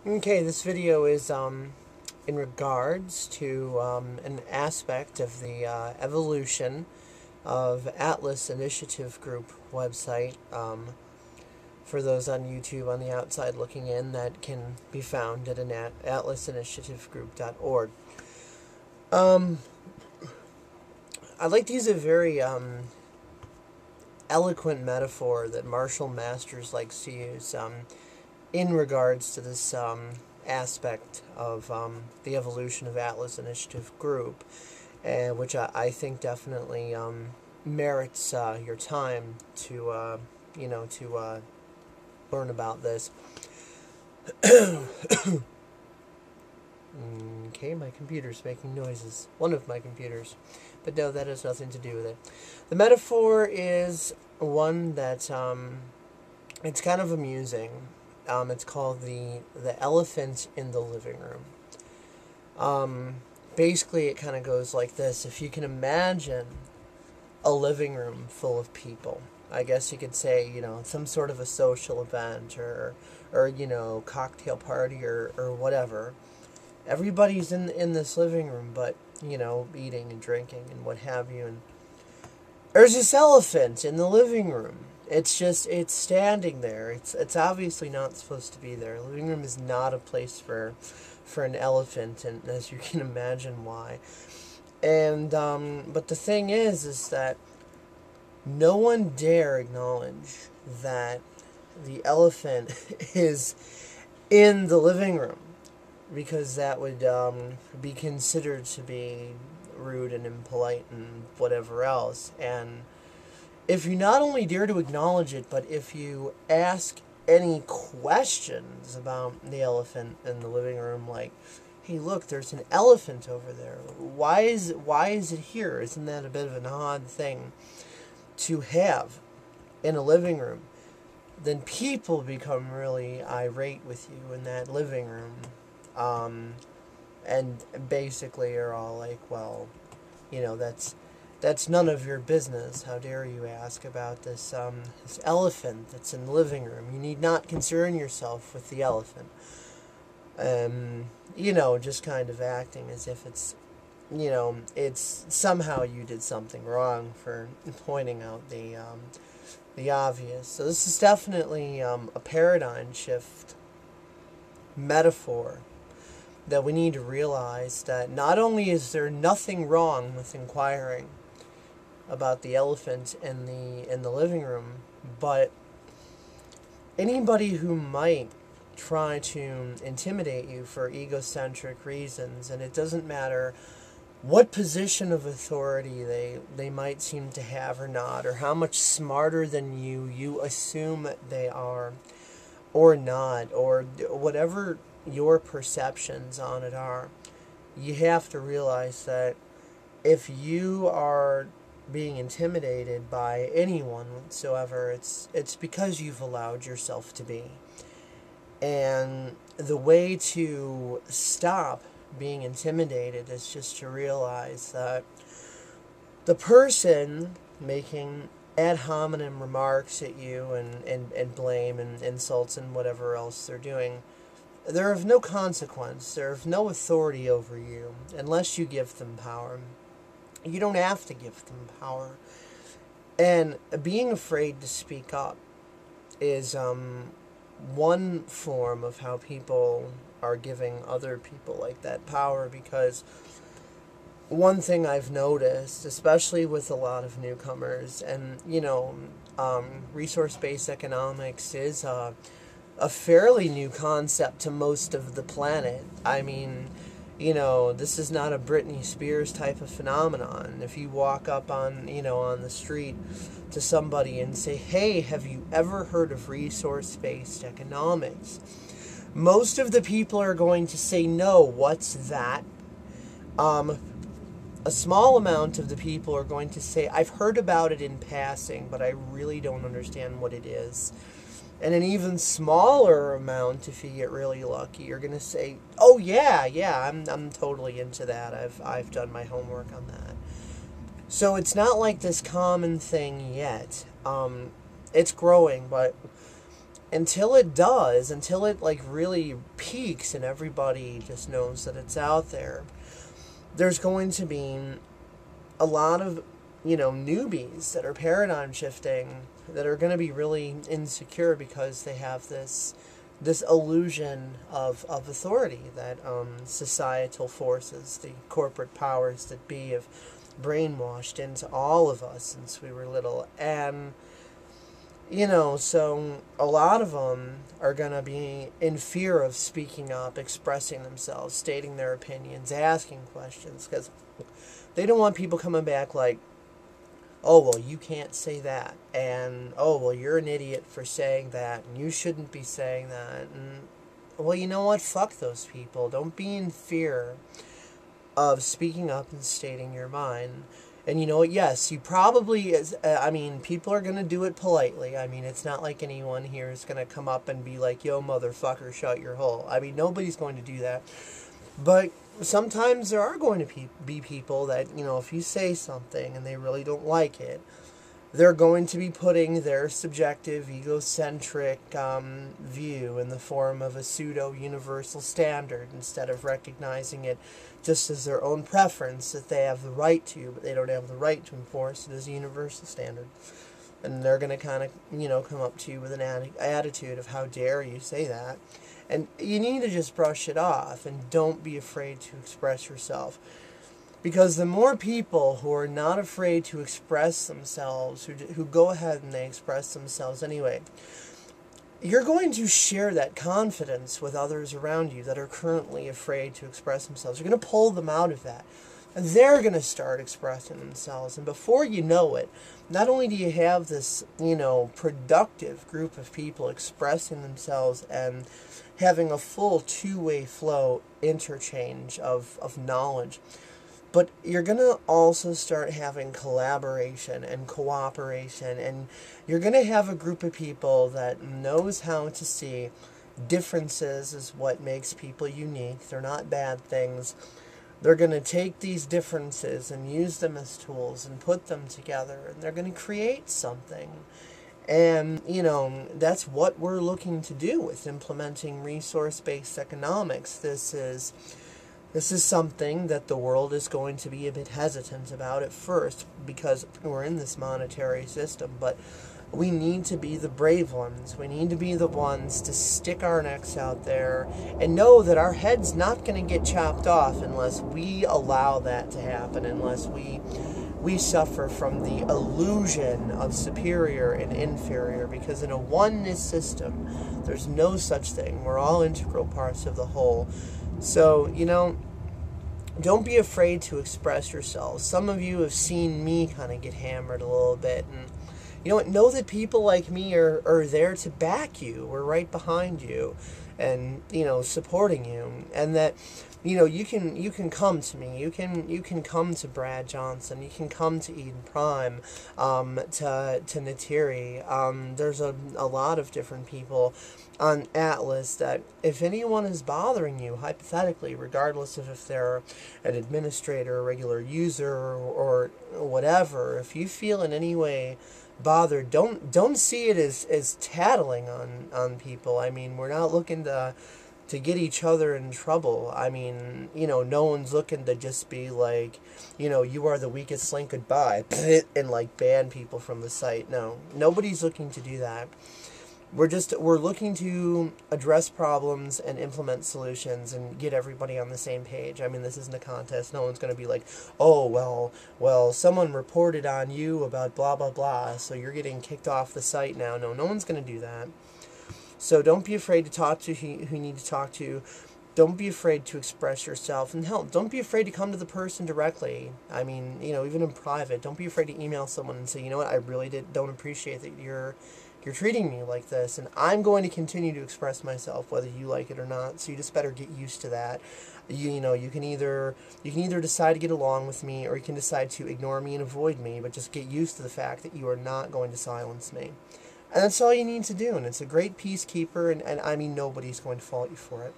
Okay, this video is in regards to an aspect of the evolution of Atlas Initiative Group website. For those on YouTube on the outside looking in, that can be found at atlasinitiativegroup.org. I'd like to use a very eloquent metaphor that Marshall Masters likes to use in regards to this aspect of the evolution of Atlas Initiative Group, which I think definitely merits your time to learn about this. Okay, my computer's making noises. One of my computers. But no, that has nothing to do with it. The metaphor is one that it's kind of amusing. It's called the elephant in the living room. Basically, it kind of goes like this. If you can imagine a living room full of people, I guess you could say, some sort of a social event or cocktail party or whatever. Everybody's in this living room, but, eating and drinking and what have you. And there's this elephant in the living room. It's standing there. It's obviously not supposed to be there. The living room is not a place for an elephant, and as you can imagine why. And but the thing is that no one dare acknowledge that the elephant is in the living room, because that would be considered to be rude and impolite and whatever else. And if you not only dare to acknowledge it, but if you ask any questions about the elephant in the living room, like, hey, look, there's an elephant over there. Why is it here? Isn't that a bit of an odd thing to have in a living room? Then people become really irate with you in that living room. And basically are all like, well, that's none of your business. How dare you ask about this elephant that's in the living room? You need not concern yourself with the elephant. Just kind of acting as if it's somehow you did something wrong for pointing out the obvious. So this is definitely a paradigm shift metaphor that we need to realize, that not only is there nothing wrong with inquiring about the elephant in the living room, but anybody who might try to intimidate you for egocentric reasons, and it doesn't matter what position of authority they might seem to have or not, or how much smarter than you assume they are or not, or whatever your perceptions on it are, you have to realize that if you are being intimidated by anyone whatsoever, it's because you've allowed yourself to be. And the way to stop being intimidated is just to realize that the person making ad hominem remarks at you and blame and insults and whatever else they're doing, they're of no consequence. They're of no authority over you unless you give them power. You don't have to give them power. And being afraid to speak up is one form of how people are giving other people like that power, because one thing I've noticed, especially with a lot of newcomers, and resource-based economics is a fairly new concept to most of the planet. I mean, this is not a Britney Spears type of phenomenon. If you walk up on the street to somebody and say, hey, have you ever heard of resource-based economics? Most of the people are going to say, no, what's that? A small amount of the people are going to say, I've heard about it in passing, but I really don't understand what it is. And an even smaller amount, if you get really lucky, you're going to say, oh yeah, I'm totally into that. I've done my homework on that. So it's not like this common thing yet. It's growing, but until it does, until it like really peaks and everybody just knows that it's out there, there's going to be a lot of, newbies that are paradigm shifting that are going to be really insecure because they have this illusion of authority that societal forces, the corporate powers that be, have brainwashed into all of us since we were little. And so a lot of them are going to be in fear of speaking up, expressing themselves, stating their opinions, asking questions, because they don't want people coming back like, oh, well, you can't say that, and, oh, well, you're an idiot for saying that, and you shouldn't be saying that, and, well, you know what, fuck those people. Don't be in fear of speaking up and stating your mind. And you know what, yes, you probably, people are going to do it politely. It's not like anyone here is going to come up and be like, yo, motherfucker, shut your hole. Nobody's going to do that. But sometimes there are going to be people that, if you say something and they really don't like it, they're going to be putting their subjective, egocentric view in the form of a pseudo-universal standard instead of recognizing it just as their own preference that they have the right to, but they don't have the right to enforce it as a universal standard. And they're going to kind of, come up to you with an attitude of how dare you say that. And you need to just brush it off and don't be afraid to express yourself. Because the more people who are not afraid to express themselves, who go ahead and they express themselves anyway, you're going to share that confidence with others around you that are currently afraid to express themselves. You're going to pull them out of that. And they're going to start expressing themselves. And before you know it, not only do you have this, productive group of people expressing themselves and having a full two-way flow interchange of knowledge, but you're going to also start having collaboration and cooperation, and you're going to have a group of people that knows how to see differences as what makes people unique. They're not bad things. They're going to take these differences and use them as tools and put them together, and they're going to create something. And, that's what we're looking to do with implementing resource-based economics. This is something that the world is going to be a bit hesitant about at first because we're in this monetary system, but we need to be the brave ones. We need to be the ones to stick our necks out there and know that our head's not going to get chopped off unless we allow that to happen, unless we suffer from the illusion of superior and inferior, because in a oneness system, there's no such thing. We're all integral parts of the whole. So, don't be afraid to express yourselves. Some of you have seen me kind of get hammered a little bit, and you know what? Know that people like me are there to back you. We're right behind you, and supporting you, and that you can come to me. You can come to Brad Johnson. You can come to Eden Prime, to Natiri. There's a lot of different people on Atlas that if anyone is bothering you, hypothetically, regardless of if they're an administrator, a regular user, or whatever, if you feel in any way bothered, don't see it as tattling on people. We're not looking to get each other in trouble. No one's looking to just be like, you are the weakest link, goodbye, and like ban people from the site. No, nobody's looking to do that. We're looking to address problems and implement solutions and get everybody on the same page. This isn't a contest. No one's going to be like, oh, well, someone reported on you about blah, blah, blah, so you're getting kicked off the site now. No one's going to do that. So don't be afraid to talk to who you need to talk to. Don't be afraid to express yourself. And hell, don't be afraid to come to the person directly. Even in private, don't be afraid to email someone and say, you know what, I really don't appreciate that you're treating me like this, and I'm going to continue to express myself whether you like it or not, so you just better get used to that. You can either decide to get along with me, or you can decide to ignore me and avoid me, but just get used to the fact that you are not going to silence me. And that's all you need to do, and it's a great peacekeeper, and nobody's going to fault you for it.